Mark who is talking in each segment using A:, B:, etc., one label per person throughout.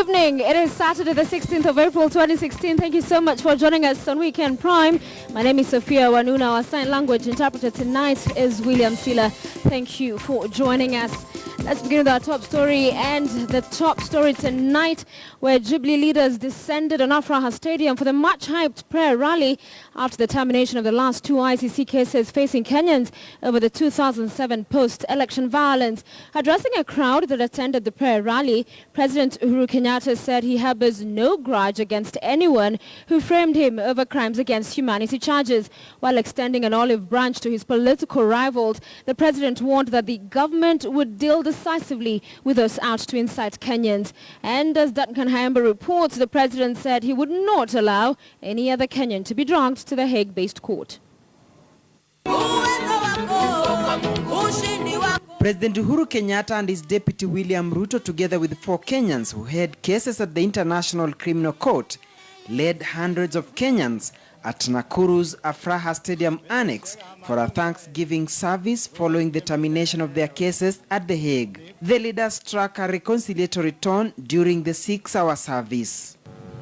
A: evening. It is Saturday the 16th of April 2016. Thank you so much for joining us on Weekend Prime. My name is Sophia Wanuna. Our sign language interpreter tonight is William Sila. Thank you for joining us. Let's begin with our top story, and the top story tonight, where Jubilee leaders descended on Afraha Stadium for the much-hyped prayer rally after the termination of the last two ICC cases facing Kenyans over the 2007 post-election violence. Addressing a crowd that attended the prayer rally, President Uhuru Kenyatta said he harbors no grudge against anyone who framed him over crimes against humanity charges. While extending an olive branch to his political rivals, the president warned that the government would deal decisively with those out to incite Kenyans. And as Duncan Haemba reports, the president said he would not allow any other Kenyan to be dragged to the Hague-based court.
B: President Uhuru Kenyatta and his deputy William Ruto, together with 4 Kenyans who had cases at the International Criminal Court, led hundreds of Kenyans at Nakuru's Afraha Stadium Annex for a Thanksgiving service following the termination of their cases at The Hague. The leaders struck a reconciliatory tone during the 6-hour service.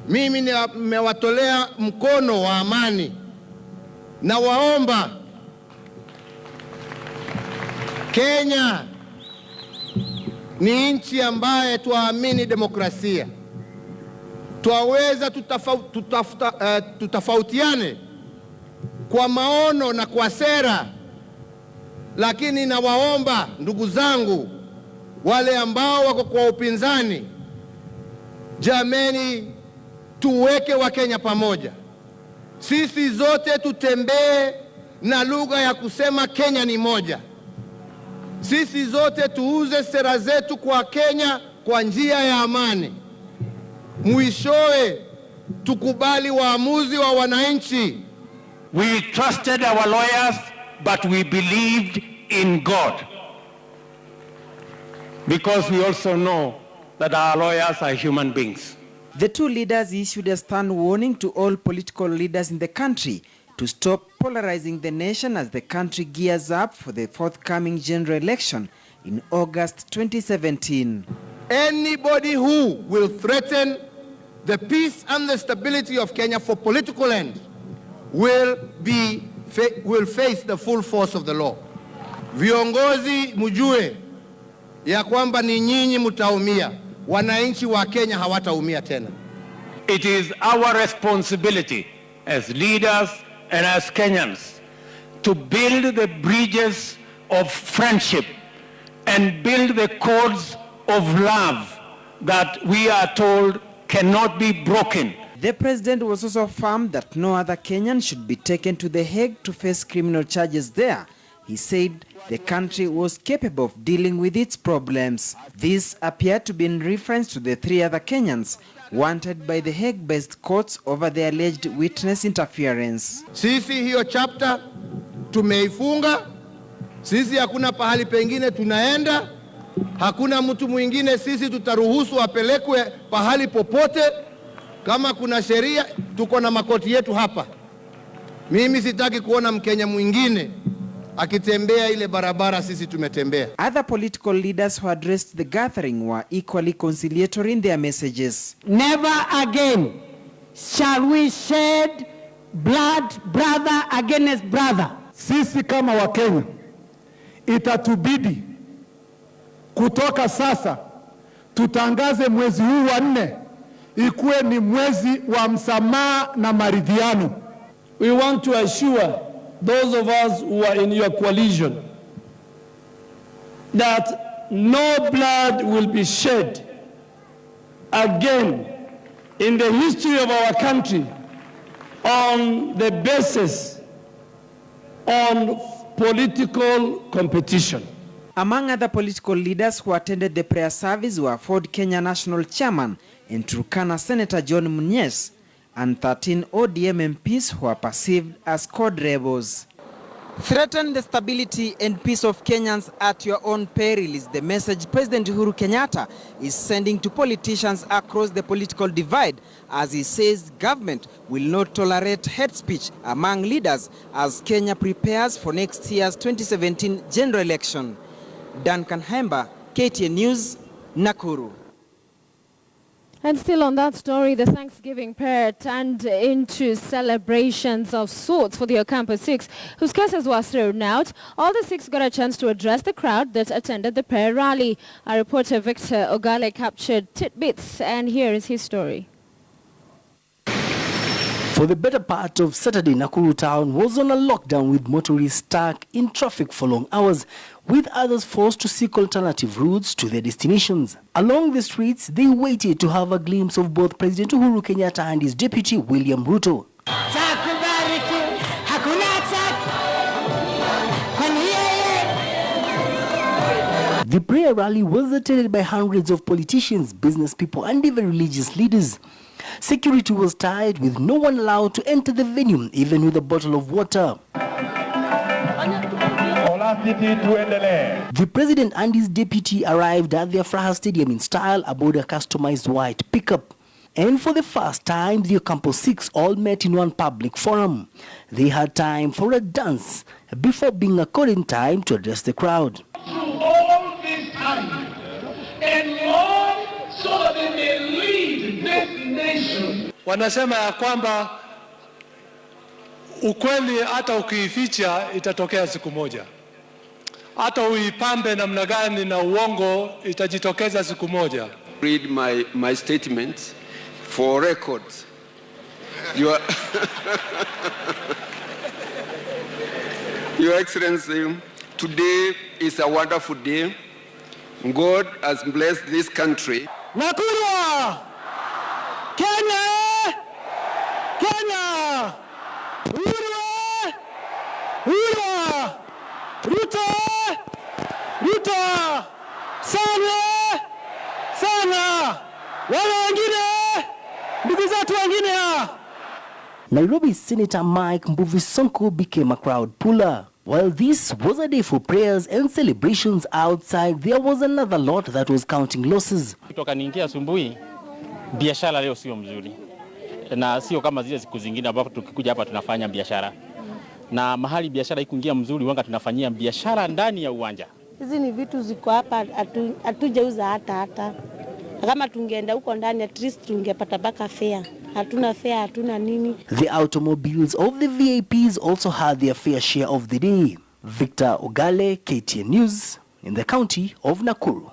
C: Mimi nimewatolea mkono wa amani na waomba Kenya ni nchi ambaye tuamini demokrasia. Twaweza tutafautiane kwa maono na kwa sera, lakini nawaomba ndugu zangu wale ambao wako kwa upinzani, jameni, tuweke wa Kenya pamoja. Sisi zote tutembee na lugha ya kusema Kenya ni moja. Sisi zote tuuze sera zetu kwa Kenya kwa njia ya amani. Mwishowe tukubali waamuzi wa wananchi.
D: We trusted our lawyers, but we believed in God, because we also know that our lawyers are human beings.
B: The two leaders issued a stern warning to all political leaders in the country to stop polarizing the nation as the country gears up for the forthcoming general election in August 2017.
C: Anybody who will threaten the peace and the stability of Kenya for political ends will face the full force of the law. Viongozi mjue ya kwamba ni nyinyi mtaumia, wananchi wa Kenya hawataumia tena.
D: It is our responsibility as leaders and as Kenyans to build the bridges of friendship and build the codes of love that we are told cannot be broken.
B: The president was also firm that no other Kenyan should be taken to The Hague to face criminal charges there. He said the country was capable of dealing with its problems. This appeared to be in reference to the 3 other Kenyans wanted by the Hague-based courts over the alleged witness interference.
C: Sisi hiyo chapter tumeifunga. Sisi hakuna pahali pengine tunaenda. Hakuna mtu mwingine sisi tutaruhusu apelekwe pahali popote. Kama kuna sheria, tuko na makoti yetu hapa. Mimi sitaki kuona Mkenya mwingine akitembea ile barabara sisi tumetembea.
B: Other political leaders who addressed the gathering were equally conciliatory in their messages.
E: Never again shall we shed blood brother against brother.
F: Sisi kama Wakenya itatubidi kutoka sasa tutangaze mwezi huu wa 4 ikuwe ni mwezi wa msamaha na maridhiano.
G: We want to assure those of us who are in your coalition that no blood will be shed again in the history of our country on the basis of political competition.
B: Among other political leaders who attended the prayer service were Ford Kenya National Chairman and Turkana Senator John Munyes and 13 ODM MPs who are perceived as code rebels. Threaten the stability and peace of Kenyans at your own peril is the message President Uhuru Kenyatta is sending to politicians across the political divide, as he says government will not tolerate hate speech among leaders as Kenya prepares for next year's 2017 general election. Duncan Haemba, KTN News, Nakuru.
A: And still on that story, the Thanksgiving prayer turned into celebrations of sorts for the Ocampo Six, whose cases were thrown out. All the six got a chance to address the crowd that attended the prayer rally. Our reporter Victor Ogale captured tidbits, and here is his story.
H: For the better part of Saturday, Nakuru town was on a lockdown with motorists stuck in traffic for long hours, with others forced to seek alternative routes to their destinations. Along the streets, they waited to have a glimpse of both President Uhuru Kenyatta and his deputy William Ruto. The prayer rally was attended by hundreds of politicians, business people, and even religious leaders. Security was tight, with no one allowed to enter the venue, even with a bottle of water. The president and his deputy arrived at the Afraha Stadium in style aboard a customized white pickup. And for the first time, the Ocampo Six all met in one public forum. They had time for a dance before being accorded time to address the crowd.
I: All this time and long so that they may lead this nation.
G: Wanasema ya kwamba ukweli hata ukiificha itatokea siku moja. Hata uipambe namna gani na uongo itajitokeza siku moja.
J: Read my statement for records. Your Excellency, today is a wonderful day. God has blessed this country.
E: Nakuru! Kenya! Kenya! Uhuru! Uhuru! Ruto! Ruto! Sana! Sana! Wale wengine! Ndugu zetu wengine!
H: Nairobi Senator Mike Mbuvi Sonko became a crowd puller. While this was a day for prayers and celebrations outside, there was another lot that was counting losses.
K: Kutoka niingia asubuhi, biashara leo sio mzuri. Na sio kama zile siku zingine ambapo tukikuja hapa tunafanya biashara. Na mahali biashara ikuingia mzuri, wanga tunafanyia biashara ndani ya uwanja.
L: Hizi ni vitu ziko hapa hatujauza hata. Kama tungeenda huko ndani at least tungepata baka fare. Hatuna fare, hatuna nini.
H: The automobiles of the VIPs also had their fair share of the day. Victor Ogale, KTN News, in the county of Nakuru.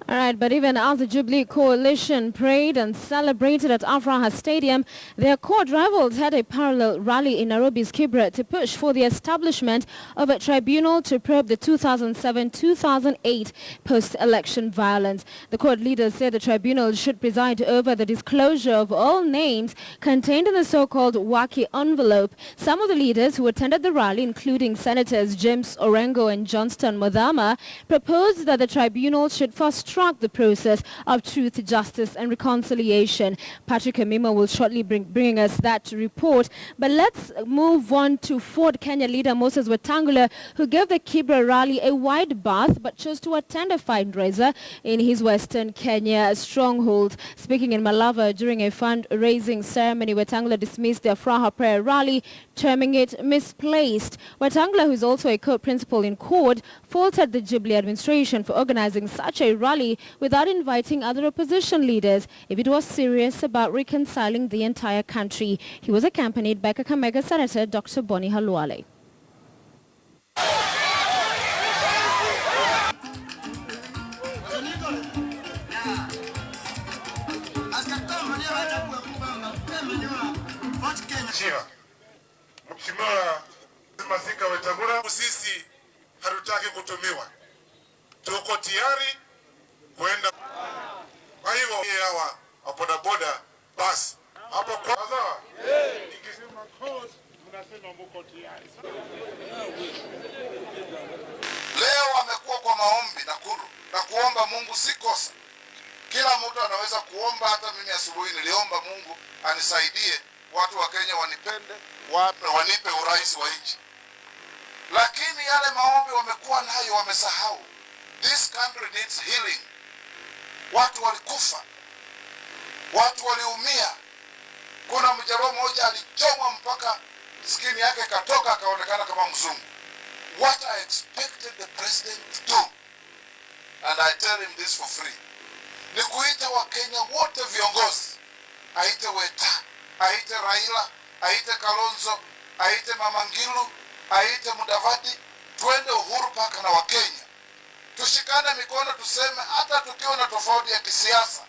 A: All right, but even as the Jubilee coalition prayed and celebrated at Afraha Stadium, their court rivals had a parallel rally in Nairobi's Kibra to push for the establishment of a tribunal to probe the 2007-2008 post-election violence. The court leaders said the tribunal should preside over the disclosure of all names contained in the so-called Waki envelope. Some of the leaders who attended the rally, including Senators James Orengo and Johnston Modhama, proposed that the tribunal should fast-track the process of truth, justice and reconciliation. Patrick Amima will shortly bring us that report. But let's move on to Ford Kenya leader Moses Wetangula, who gave the Kibra rally a wide berth but chose to attend a fundraiser in his Western Kenya stronghold. Speaking in Malava during a fundraising ceremony, Wetangula dismissed the Afraha prayer rally, terming it misplaced. Wetangula, who is also a co-principal in CORD, faulted the Jubilee administration for organizing such a rally without inviting other opposition leaders if it was serious about reconciling the entire country. He was accompanied by Kakamega Senator Dr. Boni Halwale.
M: Mheshimiwa Mazika Wetangula, sisi hatutaki kutumiwa. Tuko tayari kwenda. Kwa hivyo hawa bodaboda basi hapo kwa sawa. Nikisema code mnasema mko tayari. Leo amekuwa kwa maombi Nakuru na kuomba Mungu si kosa. Kila mtu anaweza kuomba, hata mimi asubuhi niliomba Mungu anisaidie watu wa Kenya wanipende, wanipe urais wa nchi. Lakini yale maombi wamekuwa nayo wamesahau. This country needs healing. Watu walikufa. Watu waliumia. Kuna mjamaa mmoja alichomwa mpaka skin yake katoka akaonekana kama mzungu. What I expected the president to do and I tell him this for free, ni kuita Wakenya wote viongozi, aite Weta, aite Raila, aite Kalonzo, aite Mama Ngilu, aite Mudavadi, twende Uhuru Park na Wakenya. Tushikane mikono tuseme hata tukiwa na tofauti ya kisiasa,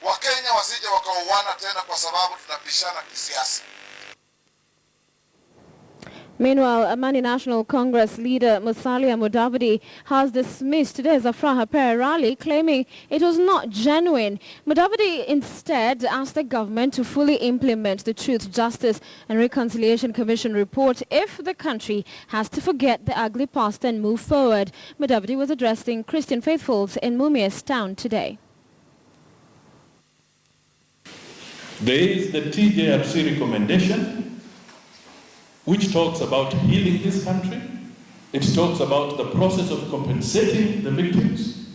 M: Wakenya wasije wakauana tena kwa sababu tunapishana kisiasa.
A: Meanwhile, Amani National Congress leader Musalia Mudavadi has dismissed today's Afraha prayer rally, claiming it was not genuine. Mudavadi instead asked the government to fully implement the Truth, Justice and Reconciliation Commission report if the country has to forget the ugly past and move forward. Mudavadi was addressing Christian faithfuls in Mumias town today.
N: There is the TJRC recommendation, which talks about healing this country. It talks about the process of compensating the victims,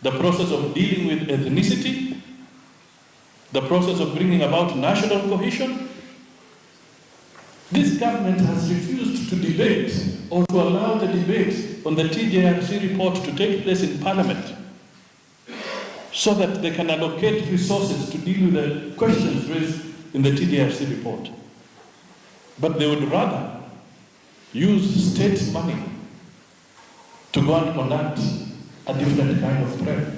N: the process of dealing with ethnicity, the process of bringing about national cohesion. This government has refused to debate or to allow the debate on the TJRC report to take place in Parliament so that they can allocate resources to deal with the questions raised in the TJRC report. But they would rather use state money to go and conduct a different kind of prayer.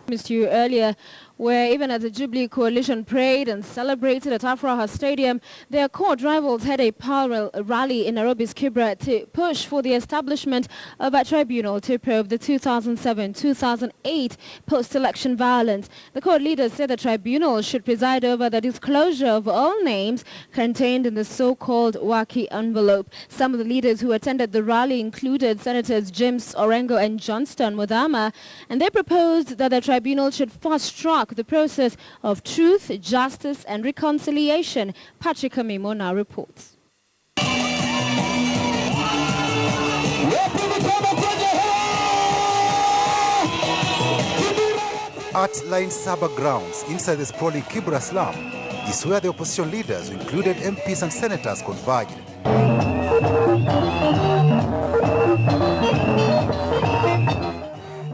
A: Missed you earlier, where even as the Jubilee coalition prayed and celebrated at Afraha Stadium, their court rivals had a parallel rally in Nairobi's Kibra to push for the establishment of a tribunal to probe the 2007-2008 post-election violence. The court leaders said the tribunal should preside over the disclosure of all names contained in the so-called Waki envelope. Some of the leaders who attended the rally included Senators James Orengo and Johnston Muthama, and they proposed that the tribunal should fast-track the process of truth, justice and reconciliation. Patrick Amimo now reports.
O: At Line Saba grounds inside the sprawling Kibra slum is where the opposition leaders, who included MPs and senators, converged.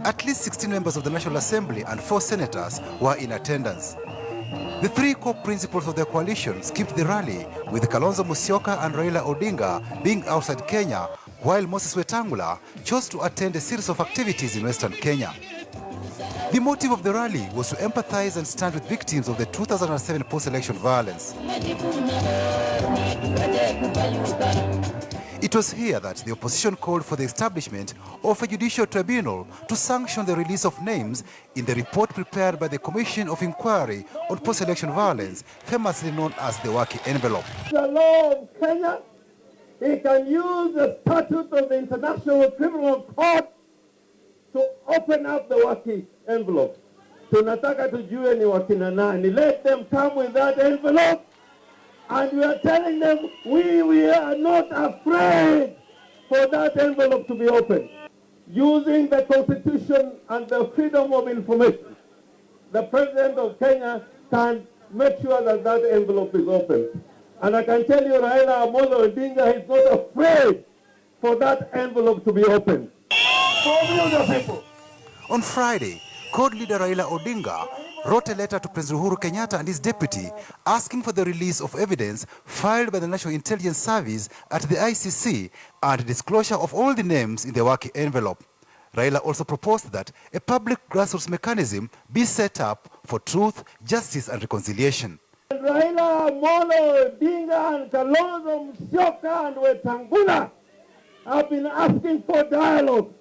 O: At least 16 members of the National Assembly and 4 senators were in attendance. The 3 core principals of the coalition skipped the rally, with Kalonzo Musyoka and Raila Odinga being outside Kenya, while Moses Wetangula chose to attend a series of activities in Western Kenya. The motive of the rally was to empathize and stand with victims of the 2007 post-election violence. It was here that the opposition called for the establishment of a judicial tribunal to sanction the release of names in the report prepared by the Commission of Inquiry on Post-Election Violence, famously known as the Waki envelope.
P: The law of Kenya, he can use the statute of the International Criminal Court to open up the Waki envelope. Tunataka tujue ni wakina nani. Let them come with that envelope. And we are telling them we are not afraid for that envelope to be opened. Using the Constitution and the freedom of information, the President of Kenya can make sure that that envelope is opened. And I can tell you, Raila Amolo Odinga is not afraid for that envelope to be opened.
O: On Friday, Court leader Raila Odinga wrote a letter to President Uhuru Kenyatta and his deputy asking for the release of evidence filed by the National Intelligence Service at the ICC and disclosure of all the names in the Waki envelope. Raila also proposed that a public grassroots mechanism be set up for truth, justice and reconciliation.
P: Raila Amolo Odinga and Kalonzo Musyoka and Wetangula have been asking for dialogue.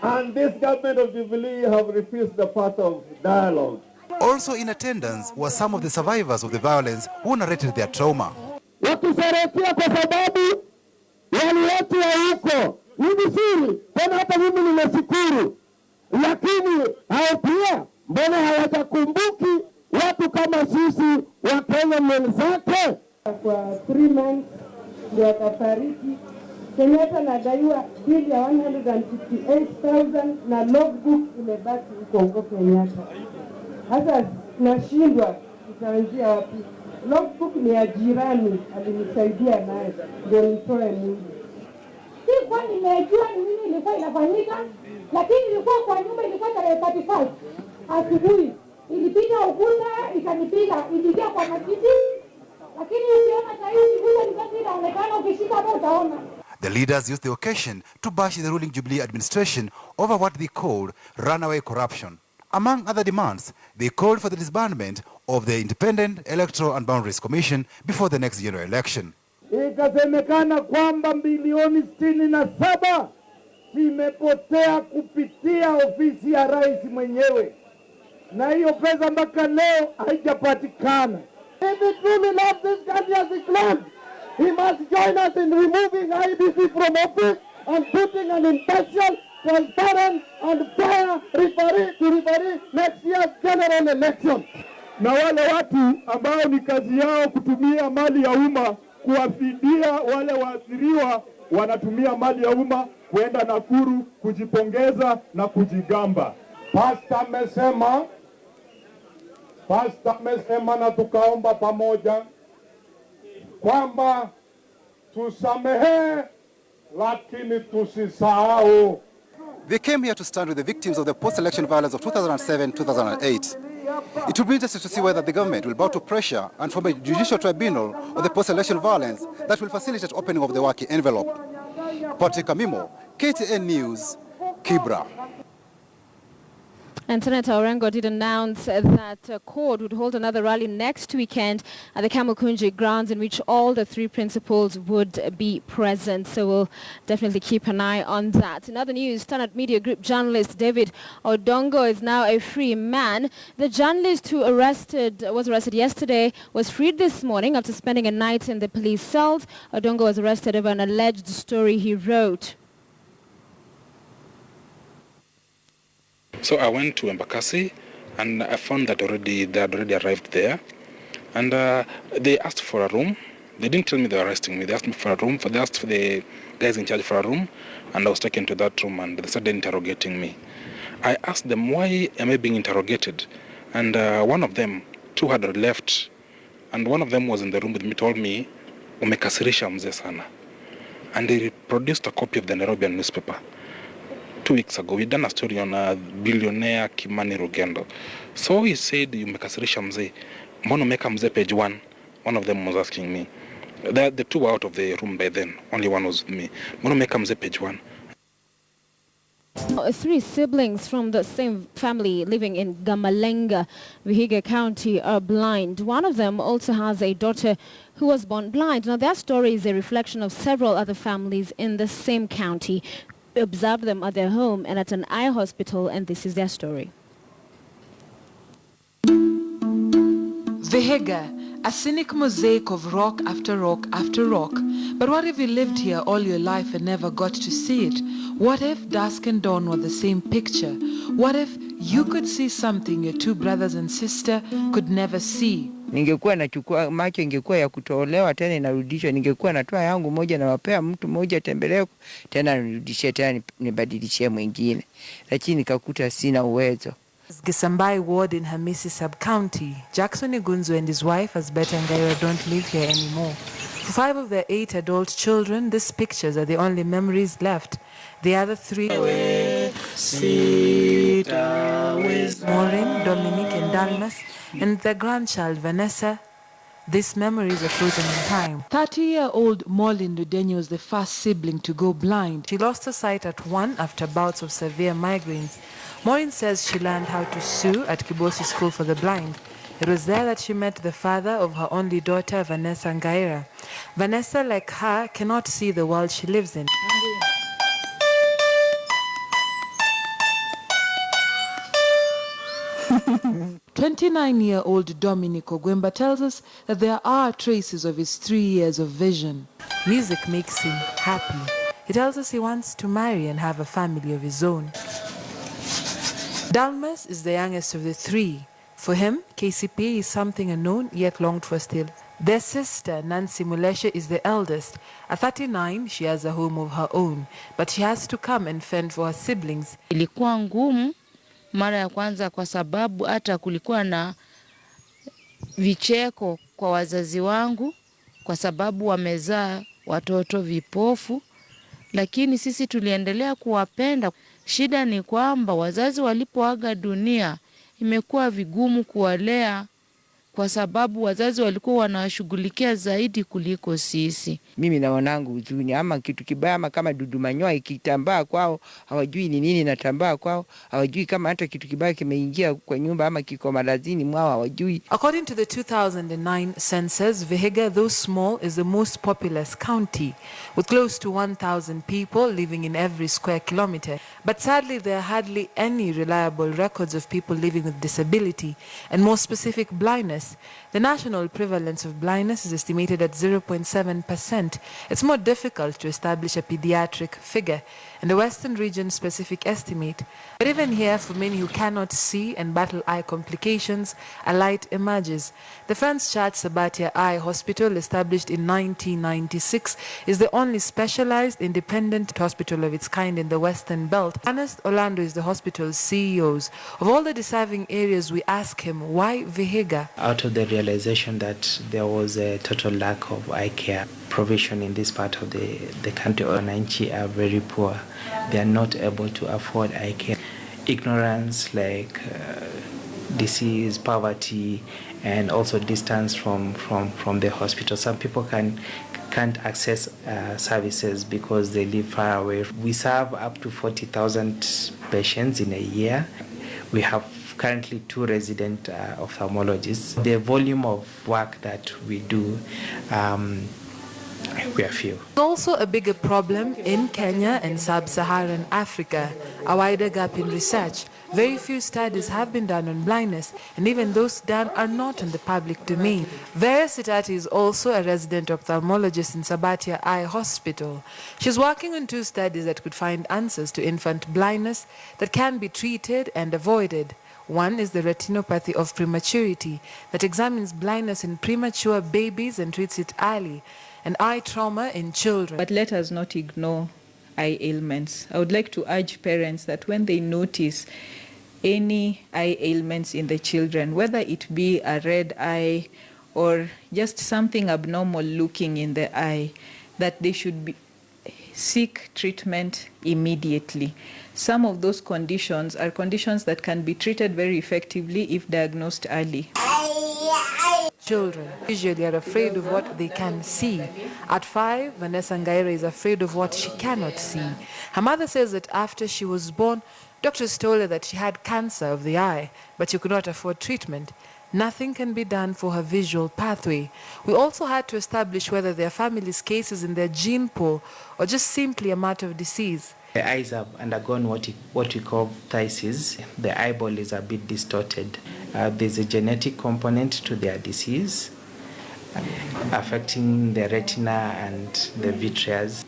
P: And this government of Jubilee have refused the path of dialogue.
O: Also in attendance were some of the survivors of the violence who narrated their trauma.
P: Wakisherehekea kwa sababu waliletea huko ni vizuri, tena hata mimi nimeshukuru, lakini hao pia mbona hawajakumbuki watu kama sisi wa Kenya mwenzake?
Q: Kwa 3 months ndio wakafariki. Kenyatta nadaiwa bili ya 158,000 na logbook imebaki huko Kenyatta. Sasa nashindwa tutaanzia wapi? Logbook ni ya jirani alinisaidia naye ndio nitoe mwili. sikuwa nimejua ni nini ilikuwa inafanyika, lakini ilikuwa kwa nyumba, ilikuwa tarehe 35 asubuhi. Ilipita ukuta ikanipiga, iliingia kwa matiti, lakini ukiona sasa hivi ukuta nikati inaonekana, ukishika hapo utaona.
O: The leaders used the occasion to bash the ruling Jubilee administration over what they called runaway corruption. Among other demands, they called for the disbandment of the Independent Electoral and Boundaries Commission before the next general election.
P: Ikasemekana kwamba bilioni 67 zimepotea kupitia ofisi ya rais mwenyewe, na hiyo pesa mpaka leo haijapatikana. If he truly loves this country as he claims, he must join us in removing IBC from office and putting an impartial, transparent and fair referee to referee next year's general election.
F: Na wale watu ambao ni kazi yao kutumia mali ya umma kuwafidia wale waathiriwa, wanatumia mali ya umma kwenda Nakuru kujipongeza na kujigamba.
P: Pastor amesema na tukaomba pamoja kwamba tusamehe lakini tusisahau.
O: They came here to stand with the victims of the post-election violence of 2007-2008. It will be interesting to see whether the government will bow to pressure and form a judicial tribunal of the post-election violence that will facilitate opening of the working envelope. Patrick Amimo, KTN News, Kibra.
A: And Senator Orengo did announce that CORD would hold another rally next weekend at the Kamukunji grounds, in which all the three principals would be present. So we'll definitely keep an eye on that. In other news, Standard Media Group journalist David Odongo is now a free man. The journalist who was arrested yesterday was freed this morning after spending a night in the police cells. Odongo was arrested over an alleged story he wrote.
R: So I went to Embakasi and I found that they had already arrived there. And they asked for a room. They didn't tell me they were arresting me. They asked me for a room. They asked for the guys in charge for a room. And I was taken to that room and they started interrogating me. I asked them, why am I being interrogated? And one of them, two had left. And one of them was in the room with me, told me, umekasirisha mzee sana. And they produced a copy of the Nairobian newspaper. 2 weeks ago, we done a story on a billionaire Kimani Rugendo. So he said, you umekasirisha mzee. Mbona umeka mzee page 1? One of them was asking me. The two were out of the room by then. Only one was with me. Mbona umeka mzee page 1?
A: Three siblings from the same family living in Gamalenga, Vihiga County, are blind. One of them also has a daughter who was born blind. Now, their story is a reflection of several other families in the same county. We observed them at their home and at an eye hospital, and this is their story.
S: Vihiga, a scenic mosaic of rock after rock after rock. But what if you lived here all your life and never got to see it? What if dusk and dawn were the same picture? What if you could see something your two brothers and sister could never see?
T: Ningekuwa nachukua macho, ingekuwa ya kutolewa tena inarudishwa. Ningekuwa natoa yangu moja na wapea mtu mmoja tembeleo tena nirudishie tena nibadilishie mwingine, lakini nikakuta sina uwezo.
S: Gisambai ward in Hamisi sub-county, Jackson Igunzu and his wife Asbeta Ngaira don't live here anymore. For 5 of their 8 adult children, these pictures are the only memories left. The other 3, Maureen, Dominique and Dalmas, and their grandchild Vanessa, these memories are frozen in time. 30-year-old Maureen Ludenyo was the first sibling to go blind. She lost her sight at 1 after bouts of severe migraines. Maureen says she learned how to sew at Kibosi School for the Blind. It was there that she met the father of her only daughter, Vanessa Ngaira. Vanessa, like her, cannot see the world she lives in. 29-year-old Dominic Ogwemba tells us that there are traces of his 3 years of vision. Music makes him happy. He tells us he wants to marry and have a family of his own. Dalmas is the youngest of the 3. For him, KCPA is something unknown yet longed for still. Their sister, Nancy Muleshe, is the eldest. At 39, she has a home of her own, but she has to come and fend for her siblings.
U: Ilikuwa ngumu mara ya kwanza kwa sababu hata kulikuwa na vicheko kwa wazazi wangu kwa sababu wamezaa watoto vipofu, lakini sisi tuliendelea kuwapenda. Shida ni kwamba wazazi walipoaga dunia imekuwa vigumu kuwalea kwa sababu wazazi walikuwa wanashughulikia zaidi kuliko sisi.
T: Mimi na wanangu huzuni, ama kitu kibaya, ama kama dudu manyoya ikitambaa kwao, hawajui ni nini natambaa kwao, hawajui kama hata kitu kibaya kimeingia kwa nyumba ama kiko malazini mwao, hawajui.
S: According to the 2009 census, Vihiga, though small, is the most populous county, with close to 1,000 people living in every square kilometer. But sadly, there are hardly any reliable records of people living with disability, and more specific, blindness. The national prevalence of blindness is estimated at 0.7%. It's more difficult to establish a pediatric figure and a Western region specific estimate. But even here, for many who cannot see and battle eye complications, a light emerges. The Franz Church Sabatia Eye Hospital, established in 1996, is the only specialized independent hospital of its kind in the Western Belt. Ernest Orlando is the hospital's CEO. Of all the deserving areas, we ask him, why Vihiga?
D: Out of the realization that there was a total lack of eye care provision in this part of the country, Wananchi are very poor. They are not able to afford eye care. Ignorance, like disease, poverty, and also distance from the hospital. Some people can't access services because they live far away. We serve up to 40,000 patients in a year. We have currently 2 resident ophthalmologists. The volume of work that we do, we are few.
S: Also a bigger problem in Kenya and sub-Saharan Africa, a wider gap in research. Very few studies have been done on blindness, and even those done are not in the public domain. Vera Sitati is also a resident ophthalmologist in Sabatia Eye Hospital. She's working on 2 studies that could find answers to infant blindness that can be treated and avoided. One is the retinopathy of prematurity that examines blindness in premature babies and treats it early, and eye trauma in children.
V: But let us not ignore eye ailments. I would like to urge parents that when they notice any eye ailments in the children, whether it be a red eye or just something abnormal looking in the eye, that they should seek treatment immediately. Some of those conditions are conditions that can be treated very effectively if diagnosed early.
S: Children usually are afraid of what they can see. At 5, Vanessa Ngaira is afraid of what she cannot see. Her mother says that after she was born, doctors told her that she had cancer of the eye, but she could not afford treatment. Nothing can be done for her visual pathway. We also had to establish whether there are family's cases in their gene pool or just simply a matter of disease.
D: The eyes have undergone what we call phthisis. The eyeball is a bit distorted. There's a genetic component to their disease affecting the retina and the vitreous.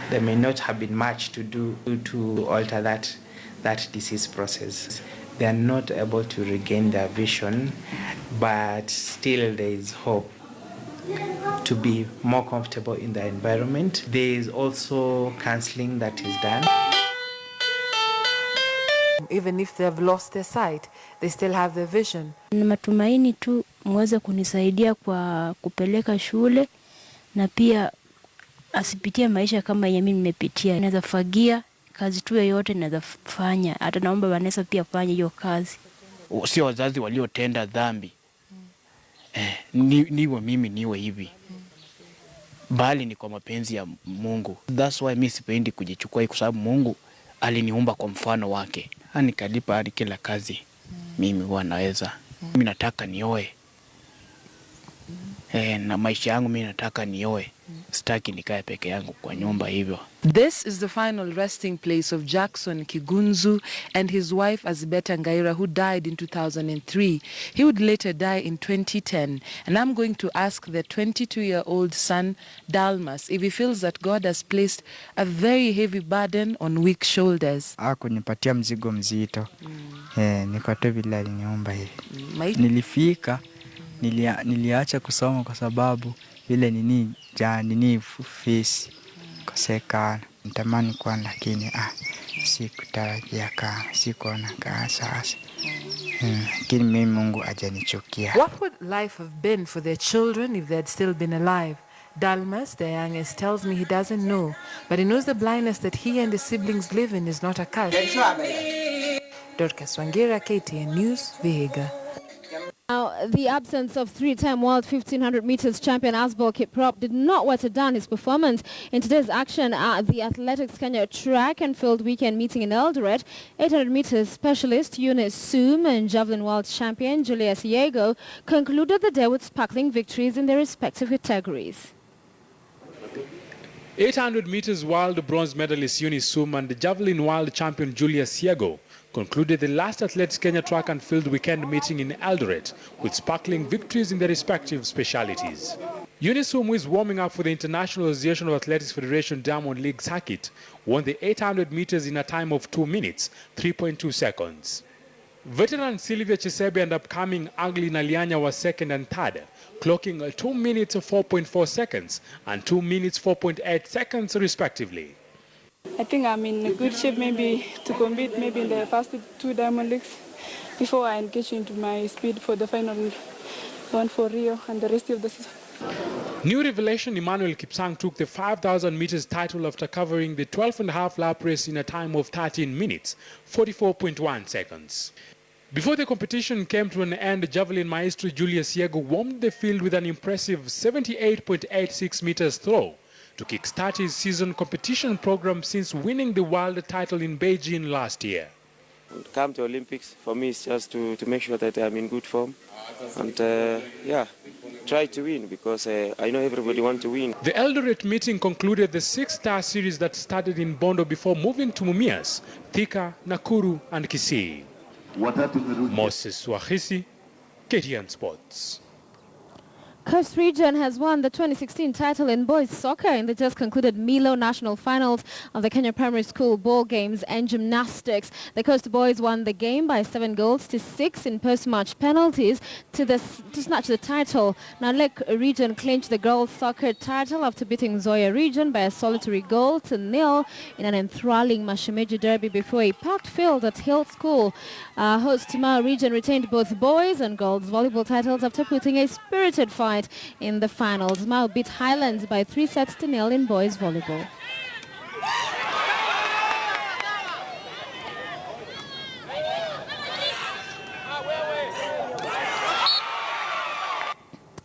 D: There may not have been much to do to alter that disease process. They are not able to regain their vision, but still there is hope to be more comfortable in the environment. There is also counseling that is done.
S: Even if they have lost their sight, they still have their vision.
W: Matumaini tu mweze kunisaidia kwa kupeleka shule na pia asipitie maisha kama mimi nimepitia. Naweza fagia kazi tu yoyote naweza fanya. Hata naomba Vanessa pia fanye hiyo kazi.
X: Sio wazazi waliotenda dhambi. Niwe mimi niwe hivi. Bali ni kwa mapenzi ya Mungu. That's why mimi sipendi kujichukua kwa sababu Mungu aliniumba kwa mfano wake. Anikalipa hadi kila kazi. Mimi huwa naweza. Mimi nataka nioe. Na maisha yangu mimi nataka nioe. Sitaki nikae peke yangu kwa nyumba hivyo.
S: This is the final resting place of Jackson Kigunzu and his wife Azibeta Ngaira, who died in 2003. He would later die in 2010. And I'm going to ask their 22-year-old son, Dalmas, if he feels that God has placed a very heavy burden on weak shoulders.
Y: Hakunipatia mzigo mzito. Niko tu vile aliniomba hivi. Nilifika, niliacha kusoma kwa sababu vile nini face kosekana. Nitamani kuwa lakini sikutarajia kama sikuona kama sasa. Lakini mimi Mungu hajanichukia.
S: What would life have been for their children if they had still been alive? Dalmas, the youngest, tells me he doesn't know, but he knows the blindness that he and his siblings live in is not a curse. Dorcas Wangira, KTN News, Vihiga.
A: Now, the absence of three-time world 1500 meters champion Asbel Kiprop did not water down his performance in today's action at the Athletics Kenya track and field weekend meeting in Eldoret. 800 meters specialist Eunice Soom and javelin world champion Julius Yego concluded the day with sparkling victories in their respective categories.
B: 800 meters world bronze medalist Eunice Soom and the javelin world champion Julius Yego concluded the last Athletics Kenya track and field weekend meeting in Eldoret with sparkling victories in their respective specialities. Eunice Soom, who is warming up for the International Association of Athletics Federation Diamond League circuit, won the 800 meters in a time of 2 minutes, 3.2 seconds. Veteran Sylvia Chisebe and upcoming Agli Nalianya were second and third, clocking 2 minutes 4.4 seconds and 2 minutes 4.8 seconds respectively.
C: I think I'm in good shape maybe to compete maybe in the first 2 Diamond Leagues before I engage into my speed for the final one for Rio and the rest of the season.
B: New revelation Emmanuel Kipsang took the 5,000 meters title after covering the 12.5 lap race in a time of 13 minutes, 44.1 seconds. Before the competition came to an end, javelin maestro Julius Yego warmed the field with an impressive 78.86 meters throw to kickstart his season competition program since winning the world title in Beijing last year.
G: Come to Olympics, for me, it's just to make sure that I'm in good form and try to win because I know everybody wants to win.
B: The Eldoret meeting concluded the 6-star series that started in Bondo before moving to Mumias, Thika, Nakuru and Kisii. Moses Wahisi, KTN Sports.
A: Coast Region has won the 2016 title in boys soccer in the just concluded Milo National Finals of the Kenya Primary School Ball Games and Gymnastics. The Coast boys won the game by 7 goals to 6 in post-match penalties to snatch the title. Now Lake Region clinched the girls soccer title after beating Zoya Region by a solitary goal to 0 in an enthralling Mashemeji derby before a packed field at Hill School. Host Mao Region retained both boys and girls volleyball titles after putting a spirited fight in the finals. Mao beat Highlands by 3-0 in boys volleyball.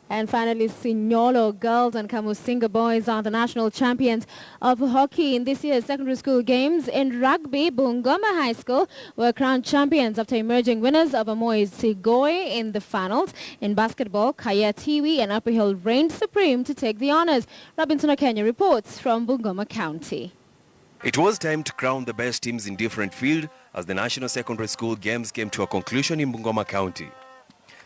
A: And finally, Sinyolo girls and Kamusinga boys are the national champions of hockey in this year's secondary school games. In rugby, Bungoma High School were crowned champions after emerging winners of Amoy Sigoi in the finals. In basketball, Kaya Tiwi and Upper Hill reigned supreme to take the honors. Robinson Okenya reports from Bungoma County.
I: It was time to crown the best teams in different fields as the national secondary school games came to a conclusion in Bungoma County.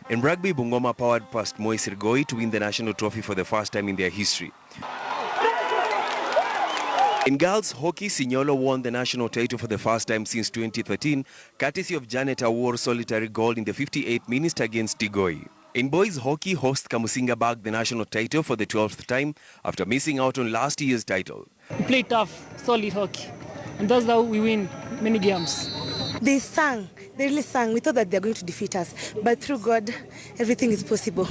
I: In rugby, Bungoma powered past Moi Sirgoi to win the national trophy for the first time in their history. In girls hockey, Sinyolo won the national title for the first time since 2013, courtesy of Janet Awar's solitary goal in the 58th minute against Tigoi. In boys hockey, host Kamusinga bagged the national title for the 12th time after missing out on last year's title.
J: We play tough, solid hockey, and that's how we win many games.
Z: They really sang. We thought that they're going to defeat us, but through God, everything is possible.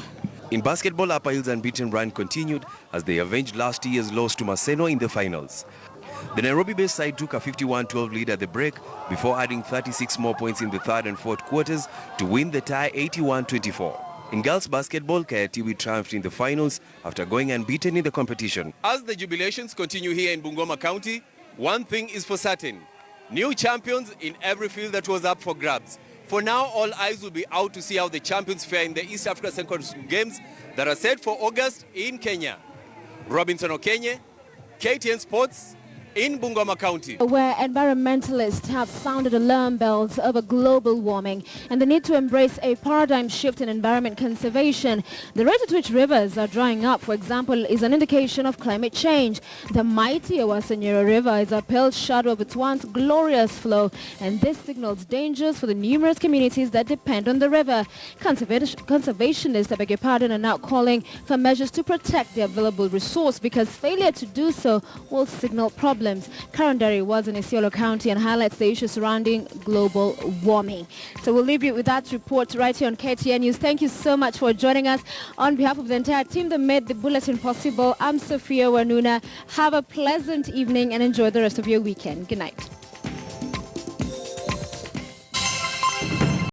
I: In basketball, Upper Hill's unbeaten run continued as they avenged last year's loss to Maseno in the finals. The Nairobi-based side took a 51-12 lead at the break before adding 36 more points in the third and fourth quarters to win the tie 81-24. In girls basketball, Kayatiwi triumphed in the finals after going unbeaten in the competition. As the jubilations continue here in Bungoma County, one thing is for certain: new champions in every field that was up for grabs. For now, all eyes will be out to see how the champions fare in the East Africa Secondary School Games that are set for August in Kenya. Robinson Okenya, KTN Sports, in Bungoma County.
A: Where environmentalists have sounded alarm bells over global warming and the need to embrace a paradigm shift in environment conservation. The rate at which rivers are drying up, for example, is an indication of climate change. The mighty Owasanyiro River is a pale shadow of its once glorious flow, and this signals dangers for the numerous communities that depend on the river. Conservationists, are now calling for measures to protect the available resource because failure to do so will signal problems problems. Karandari was in Isiolo County and highlights the issue surrounding global warming. So we'll leave you with that report right here on KTN News. Thank you so much for joining us. On behalf of the entire team that made the bulletin possible, I'm Sophia Wanuna. Have a pleasant evening and enjoy the rest of your weekend. Good night.